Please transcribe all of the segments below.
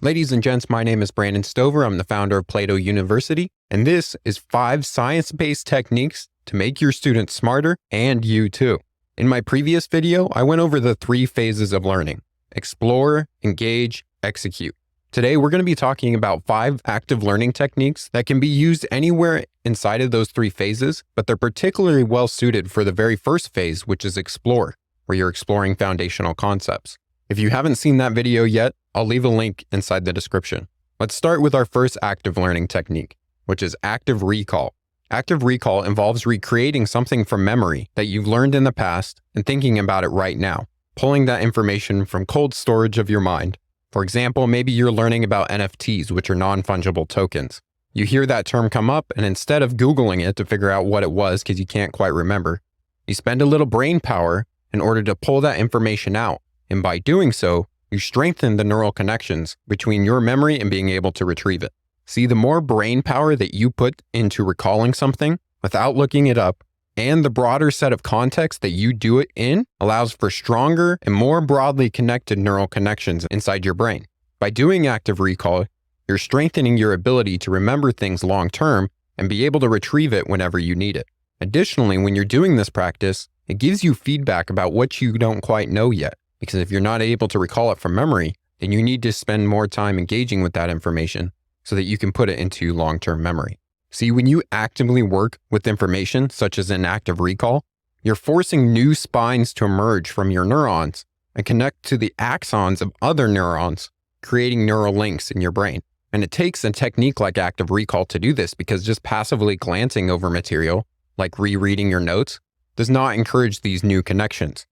Ladies and gents, my name is Brandon Stover. I'm the founder of Plato University, and this is 5 science-based techniques to make your students smarter and you too. In my previous video, I went over the 3 phases of learning: explore, engage, execute. Today, we're going to be talking about 5 active learning techniques that can be used anywhere inside of those 3 phases, but they're particularly well suited for the very first phase, which is explore, where you're exploring foundational concepts. If you haven't seen that video yet, I'll leave a link inside the description. Let's start with our first active learning technique, which is active recall. Active recall involves recreating something from memory that you've learned in the past and thinking about it right now, pulling that information from cold storage of your mind. For example, maybe you're learning about NFTs, which are non-fungible tokens. You hear that term come up, and instead of Googling it to figure out what it was because you can't quite remember, you spend a little brain power in order to pull that information out. And by doing so, you strengthen the neural connections between your memory and being able to retrieve it. See, the more brain power that you put into recalling something without looking it up, and the broader set of context that you do it in, allows for stronger and more broadly connected neural connections inside your brain. By doing active recall, you're strengthening your ability to remember things long term and be able to retrieve it whenever you need it. Additionally, when you're doing this practice, it gives you feedback about what you don't quite know yet. Because if you're not able to recall it from memory, then you need to spend more time engaging with that information so that you can put it into long-term memory. See, when you actively work with information, such as an active recall, you're forcing new spines to emerge from your neurons and connect to the axons of other neurons, creating neural links in your brain. And it takes a technique like active recall to do this, because just passively glancing over material, like rereading your notes, does not encourage these new connections.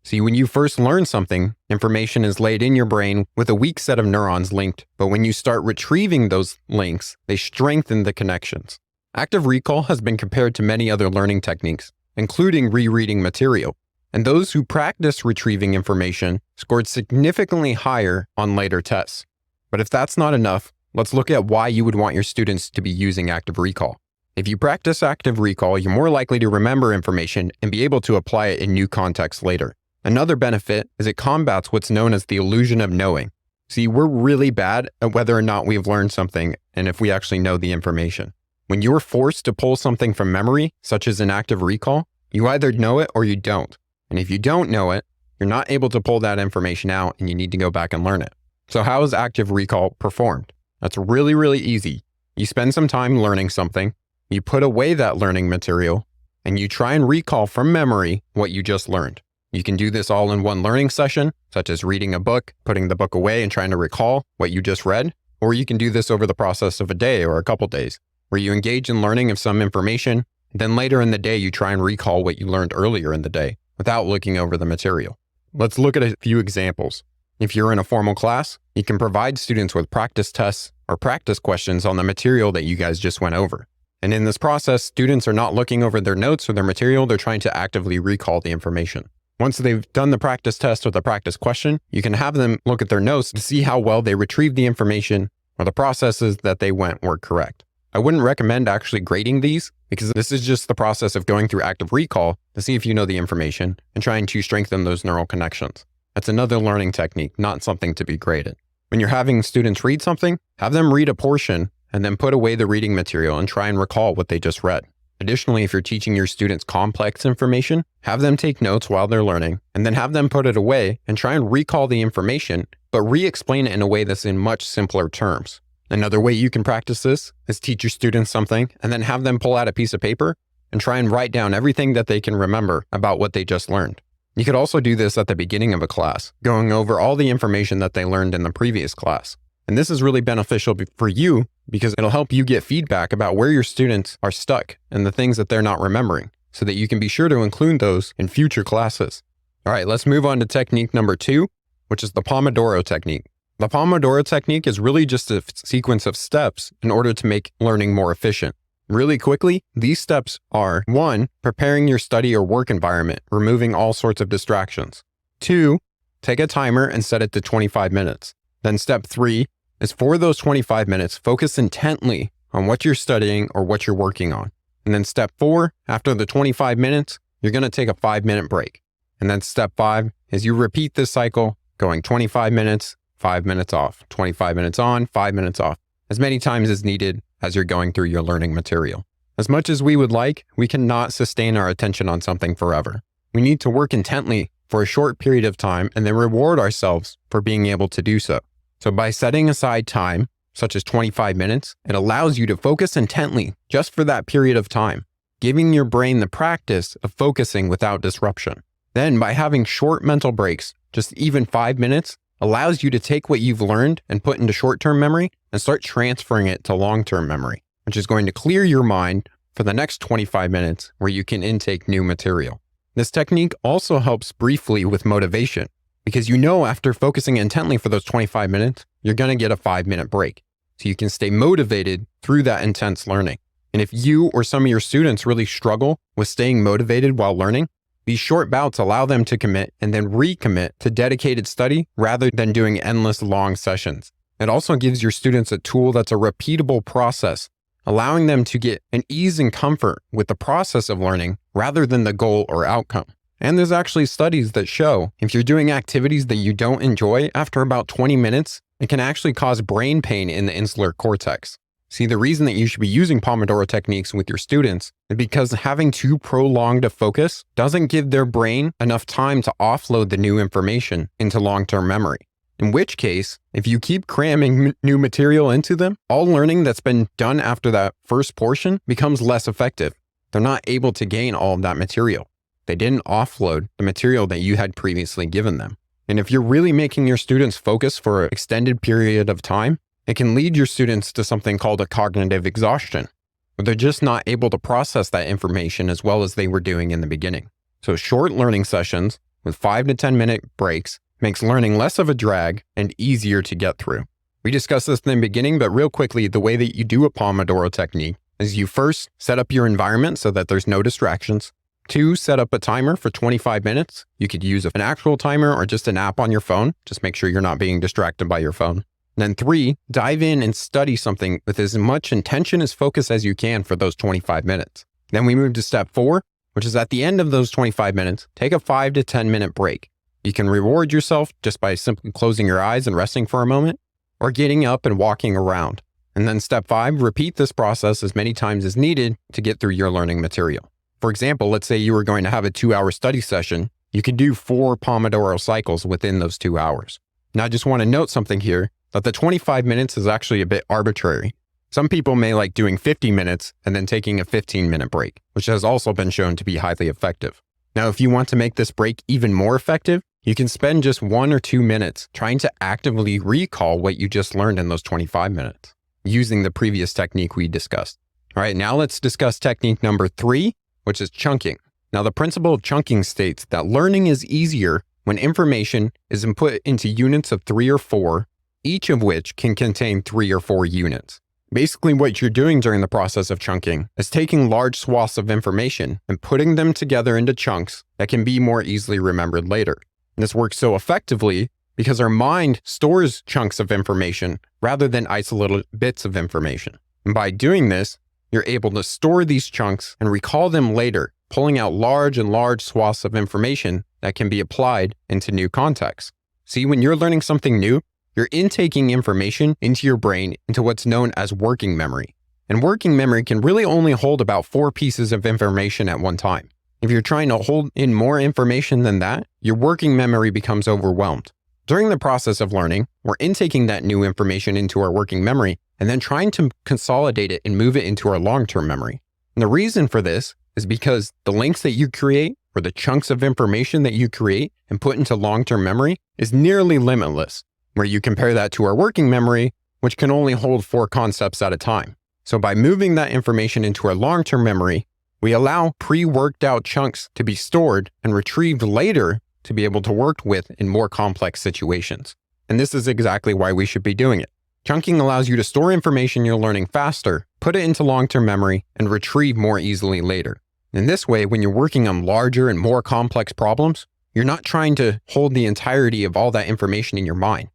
See, when you first learn something, information is laid in your brain with a weak set of neurons linked, but when you start retrieving those links, they strengthen the connections. Active recall has been compared to many other learning techniques, including rereading material, and those who practice retrieving information scored significantly higher on later tests. But if that's not enough, let's look at why you would want your students to be using active recall. If you practice active recall, you're more likely to remember information and be able to apply it in new contexts later. Another benefit is it combats what's known as the illusion of knowing. See, we're really bad at whether or not we've learned something and if we actually know the information. When you're forced to pull something from memory, such as an active recall, you either know it or you don't. And if you don't know it, you're not able to pull that information out and you need to go back and learn it. So how is active recall performed? That's really easy. You spend some time learning something, you put away that learning material, and you try and recall from memory what you just learned. You can do this all in one learning session, such as reading a book, putting the book away and trying to recall what you just read, or you can do this over the process of a day or a couple days, where you engage in learning of some information, and then later in the day you try and recall what you learned earlier in the day without looking over the material. Let's look at a few examples. If you're in a formal class, you can provide students with practice tests or practice questions on the material that you guys just went over. And in this process, students are not looking over their notes or their material, they're trying to actively recall the information. Once they've done the practice test or the practice question, you can have them look at their notes to see how well they retrieved the information or the processes that they went were correct. I wouldn't recommend actually grading these, because this is just the process of going through active recall to see if you know the information and trying to strengthen those neural connections. That's another learning technique, not something to be graded. When you're having students read something, have them read a portion and then put away the reading material and try and recall what they just read. Additionally, if you're teaching your students complex information, have them take notes while they're learning, and then have them put it away and try and recall the information, but re-explain it in a way that's in much simpler terms. Another way you can practice this is teach your students something and then have them pull out a piece of paper and try and write down everything that they can remember about what they just learned. You could also do this at the beginning of a class, going over all the information that they learned in the previous class. And this is really beneficial for you because it'll help you get feedback about where your students are stuck and the things that they're not remembering, so that you can be sure to include those in future classes. All right, let's move on to technique number 2, which is the Pomodoro technique. The Pomodoro technique is really just a sequence of steps in order to make learning more efficient. Really quickly, these steps are: 1, preparing your study or work environment, removing all sorts of distractions. 2, take a timer and set it to 25 minutes. Then step 3 is, for those 25 minutes, focus intently on what you're studying or what you're working on. And then step 4, after the 25 minutes, you're going to take a 5-minute break. And then step 5 is you repeat this cycle, going 25 minutes, 5 minutes off, 25 minutes on, 5 minutes off, as many times as needed as you're going through your learning material. As much as we would like, we cannot sustain our attention on something forever. We need to work intently for a short period of time and then reward ourselves for being able to do so. So by setting aside time, such as 25 minutes, it allows you to focus intently just for that period of time, giving your brain the practice of focusing without disruption. Then by having short mental breaks, just even 5 minutes, allows you to take what you've learned and put into short-term memory and start transferring it to long-term memory, which is going to clear your mind for the next 25 minutes where you can intake new material. This technique also helps briefly with motivation because you know after focusing intently for those 25 minutes, you're going to get a 5-minute break. So you can stay motivated through that intense learning. And if you or some of your students really struggle with staying motivated while learning, these short bouts allow them to commit and then recommit to dedicated study rather than doing endless long sessions. It also gives your students a tool that's a repeatable process, allowing them to get an ease and comfort with the process of learning rather than the goal or outcome. And there's actually studies that show if you're doing activities that you don't enjoy after about 20 minutes, it can actually cause brain pain in the insular cortex. See, the reason that you should be using Pomodoro techniques with your students is because having too prolonged a focus doesn't give their brain enough time to offload the new information into long-term memory. In which case, if you keep cramming new material into them, all learning that's been done after that first portion becomes less effective. They're not able to gain all of that material. They didn't offload the material that you had previously given them. And if you're really making your students focus for an extended period of time, it can lead your students to something called a cognitive exhaustion, where they're just not able to process that information as well as they were doing in the beginning. So short learning sessions with 5 to 10 minute breaks makes learning less of a drag and easier to get through. We discussed this in the beginning, but real quickly, the way that you do a Pomodoro technique is you first set up your environment so that there's no distractions. 2, set up a timer for 25 minutes. You could use an actual timer or just an app on your phone. Just make sure you're not being distracted by your phone. And then 3, dive in and study something with as much intention as focus as you can for those 25 minutes. Then we move to step 4, which is at the end of those 25 minutes, take a 5 to 10 minute break. You can reward yourself just by simply closing your eyes and resting for a moment, or getting up and walking around. And then step 5, repeat this process as many times as needed to get through your learning material. For example, let's say you were going to have a 2-hour study session. You could do 4 Pomodoro cycles within those 2 hours. Now, I just want to note something here, that the 25 minutes is actually a bit arbitrary. Some people may like doing 50 minutes and then taking a 15-minute break, which has also been shown to be highly effective. Now, if you want to make this break even more effective, you can spend just 1 or 2 minutes trying to actively recall what you just learned in those 25 minutes, using the previous technique we discussed. All right, now let's discuss technique number 3, which is chunking. Now, the principle of chunking states that learning is easier when information is input into units of 3 or 4, each of which can contain 3 or 4 units. Basically, what you're doing during the process of chunking is taking large swaths of information and putting them together into chunks that can be more easily remembered later. And this works so effectively because our mind stores chunks of information rather than isolated bits of information. And by doing this, you're able to store these chunks and recall them later, pulling out large swaths of information that can be applied into new contexts. See, when you're learning something new, you're intaking information into your brain into what's known as working memory. And working memory can really only hold about 4 pieces of information at one time. If you're trying to hold in more information than that, your working memory becomes overwhelmed. During the process of learning, we're intaking that new information into our working memory and then trying to consolidate it and move it into our long-term memory. And the reason for this is because the links that you create or the chunks of information that you create and put into long-term memory is nearly limitless, where you compare that to our working memory, which can only hold 4 concepts at a time. So by moving that information into our long-term memory, we allow pre-worked out chunks to be stored and retrieved later to be able to work with in more complex situations. And this is exactly why we should be doing it. Chunking allows you to store information you're learning faster, put it into long-term memory, and retrieve more easily later. In this way, when you're working on larger and more complex problems, you're not trying to hold the entirety of all that information in your mind.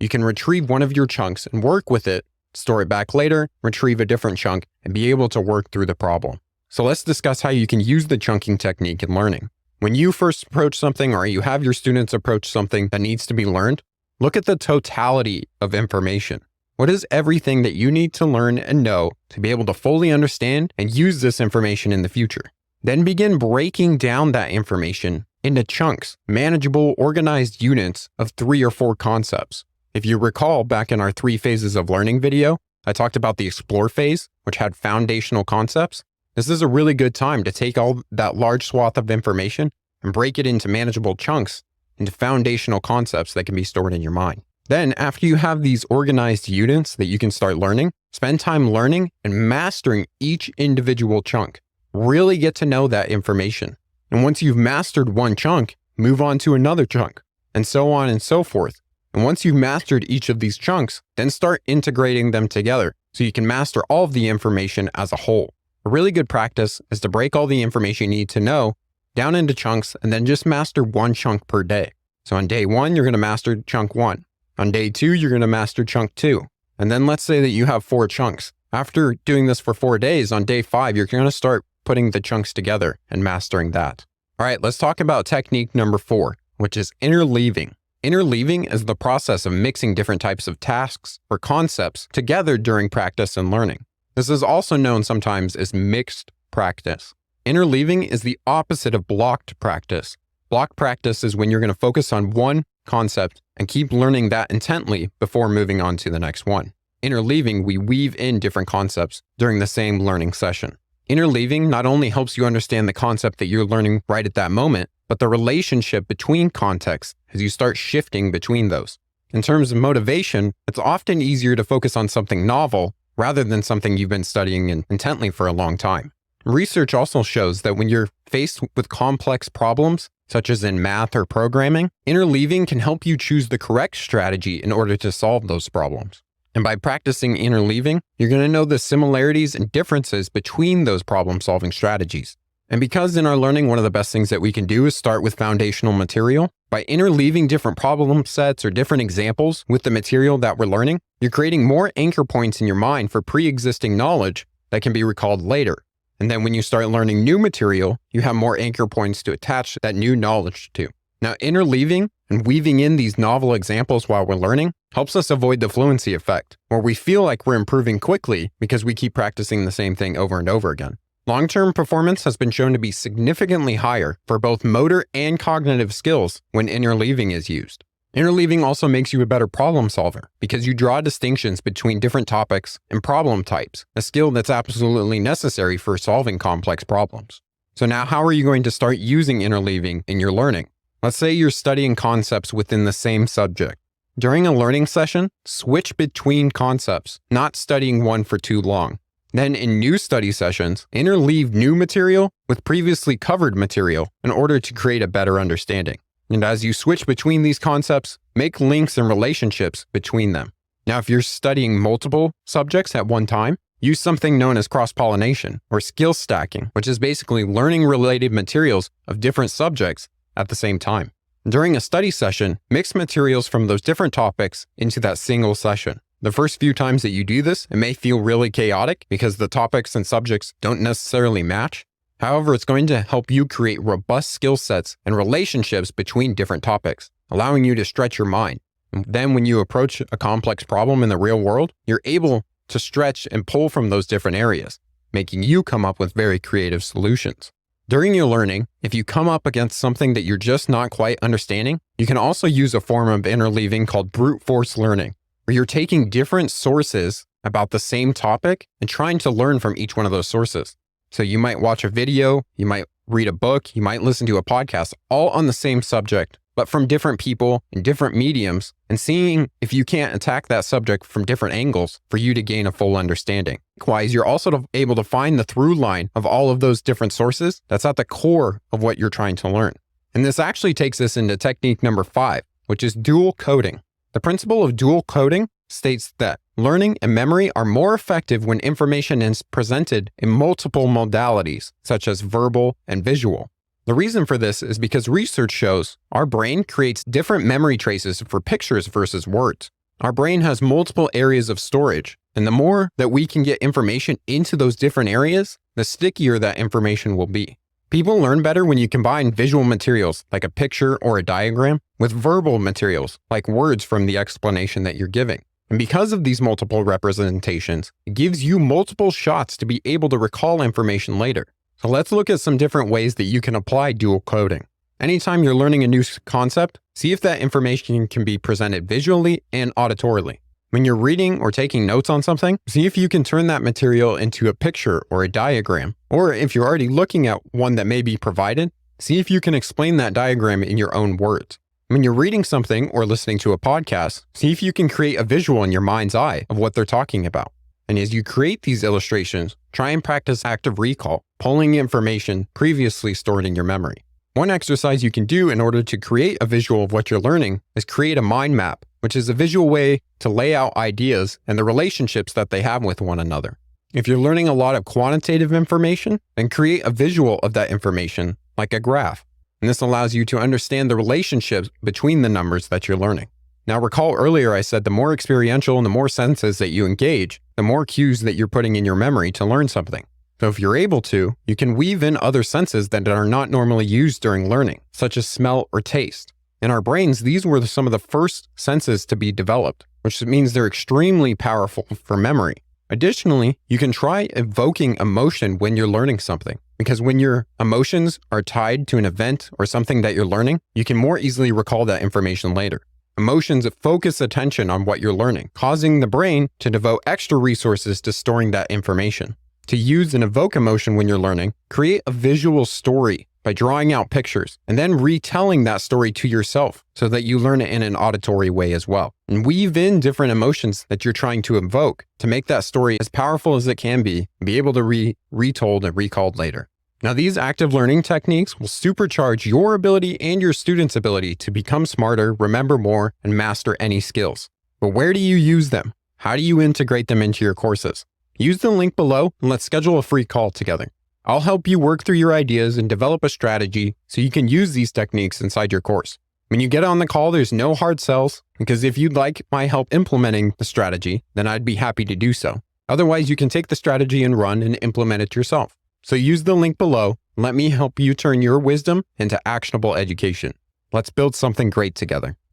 You can retrieve one of your chunks and work with it, store it back later, retrieve a different chunk, and be able to work through the problem. So let's discuss how you can use the chunking technique in learning. When you first approach something or you have your students approach something that needs to be learned, Look at the totality of information. What is everything that you need to learn and know to be able to fully understand and use this information in the future? Then begin breaking down that information into chunks, manageable, organized units of 3 or 4 concepts. If you recall back in our 3 phases of learning video, I talked about the explore phase, which had foundational concepts. This is a really good time to take all that large swath of information and break it into manageable chunks, into foundational concepts that can be stored in your mind. Then, after you have these organized units that you can start learning, spend time learning and mastering each individual chunk. Really get to know that information. And once you've mastered one chunk, move on to another chunk, and so on and so forth. And once you've mastered each of these chunks, then start integrating them together so you can master all of the information as a whole. A really good practice is to break all the information you need to know down into chunks and then just master one chunk per day. So on day 1, you're going to master chunk 1. On day 2, you're going to master chunk 2. And then let's say that you have 4 chunks. After doing this for 4 days, on day 5, you're going to start putting the chunks together and mastering that. All right, let's talk about technique number 4, which is interleaving. Interleaving is the process of mixing different types of tasks or concepts together during practice and learning. This is also known sometimes as mixed practice. Interleaving is the opposite of blocked practice. Block practice is when you're going to focus on one concept and keep learning that intently before moving on to the next one. Interleaving, we weave in different concepts during the same learning session. Interleaving not only helps you understand the concept that you're learning right at that moment, but the relationship between contexts as you start shifting between those. In terms of motivation, it's often easier to focus on something novel rather than something you've been studying intently for a long time. Research also shows that when you're faced with complex problems, such as in math or programming, interleaving can help you choose the correct strategy in order to solve those problems. And by practicing interleaving, you're going to know the similarities and differences between those problem-solving strategies. And because in our learning, one of the best things that we can do is start with foundational material, by interleaving different problem sets or different examples with the material that we're learning, you're creating more anchor points in your mind for pre-existing knowledge that can be recalled later. And then when you start learning new material, you have more anchor points to attach that new knowledge to. Now, interleaving and weaving in these novel examples while we're learning helps us avoid the fluency effect, where we feel like we're improving quickly because we keep practicing the same thing over and over again. Long-term performance has been shown to be significantly higher for both motor and cognitive skills when interleaving is used. Interleaving also makes you a better problem solver because you draw distinctions between different topics and problem types, a skill that's absolutely necessary for solving complex problems. So now how are you going to start using interleaving in your learning? Let's say you're studying concepts within the same subject. During a learning session, switch between concepts, not studying one for too long. Then in new study sessions, interleave new material with previously covered material in order to create a better understanding. And as you switch between these concepts, make links and relationships between them. Now, if you're studying multiple subjects at one time, use something known as cross-pollination or skill stacking, which is basically learning related materials of different subjects at the same time. During a study session, mix materials from those different topics into that single session. The first few times that you do this, it may feel really chaotic because the topics and subjects don't necessarily match. However, it's going to help you create robust skill sets and relationships between different topics, allowing you to stretch your mind. And then when you approach a complex problem in the real world, you're able to stretch and pull from those different areas, making you come up with very creative solutions. During your learning, if you come up against something that you're just not quite understanding, you can also use a form of interleaving called brute force learning, where you're taking different sources about the same topic and trying to learn from each one of those sources. So you might watch a video, you might read a book, you might listen to a podcast, all on the same subject, but from different people and different mediums, and seeing if you can't attack that subject from different angles for you to gain a full understanding. Likewise, you're also able to find the through line of all of those different sources that's at the core of what you're trying to learn. And this actually takes us into technique number 5, which is dual coding. The principle of dual coding states that learning and memory are more effective when information is presented in multiple modalities, such as verbal and visual. The reason for this is because research shows our brain creates different memory traces for pictures versus words. Our brain has multiple areas of storage, and the more that we can get information into those different areas, the stickier that information will be. People learn better when you combine visual materials like a picture or a diagram with verbal materials like words from the explanation that you're giving. And because of these multiple representations, it gives you multiple shots to be able to recall information later. So let's look at some different ways that you can apply dual coding. Anytime you're learning a new concept, see if that information can be presented visually and auditorily. When you're reading or taking notes on something, see if you can turn that material into a picture or a diagram. Or if you're already looking at one that may be provided, see if you can explain that diagram in your own words. When you're reading something or listening to a podcast, see if you can create a visual in your mind's eye of what they're talking about. And as you create these illustrations, try and practice active recall, pulling information previously stored in your memory. One exercise you can do in order to create a visual of what you're learning is create a mind map, which is a visual way to lay out ideas and the relationships that they have with one another. If you're learning a lot of quantitative information, then create a visual of that information, like a graph. And this allows you to understand the relationships between the numbers that you're learning. Now recall earlier I said the more experiential and the more senses that you engage, the more cues that you're putting in your memory to learn something. So if you're able to, you can weave in other senses that are not normally used during learning, such as smell or taste. In our brains, these were some of the first senses to be developed, which means they're extremely powerful for memory. Additionally, you can try evoking emotion when you're learning something, because when your emotions are tied to an event or something that you're learning, you can more easily recall that information later. Emotions focus attention on what you're learning, causing the brain to devote extra resources to storing that information. To use and evoke emotion when you're learning, create a visual story by drawing out pictures and then retelling that story to yourself so that you learn it in an auditory way as well. And weave in different emotions that you're trying to evoke to make that story as powerful as it can be and be able to be retold and recalled later. Now, these active learning techniques will supercharge your ability and your students' ability to become smarter, remember more, and master any skills. But where do you use them? How do you integrate them into your courses? Use the link below and let's schedule a free call together. I'll help you work through your ideas and develop a strategy so you can use these techniques inside your course. When you get on the call, there's no hard sells, because if you'd like my help implementing the strategy, then I'd be happy to do so. Otherwise, you can take the strategy and run and implement it yourself. So use the link below and let me help you turn your wisdom into actionable education. Let's build something great together.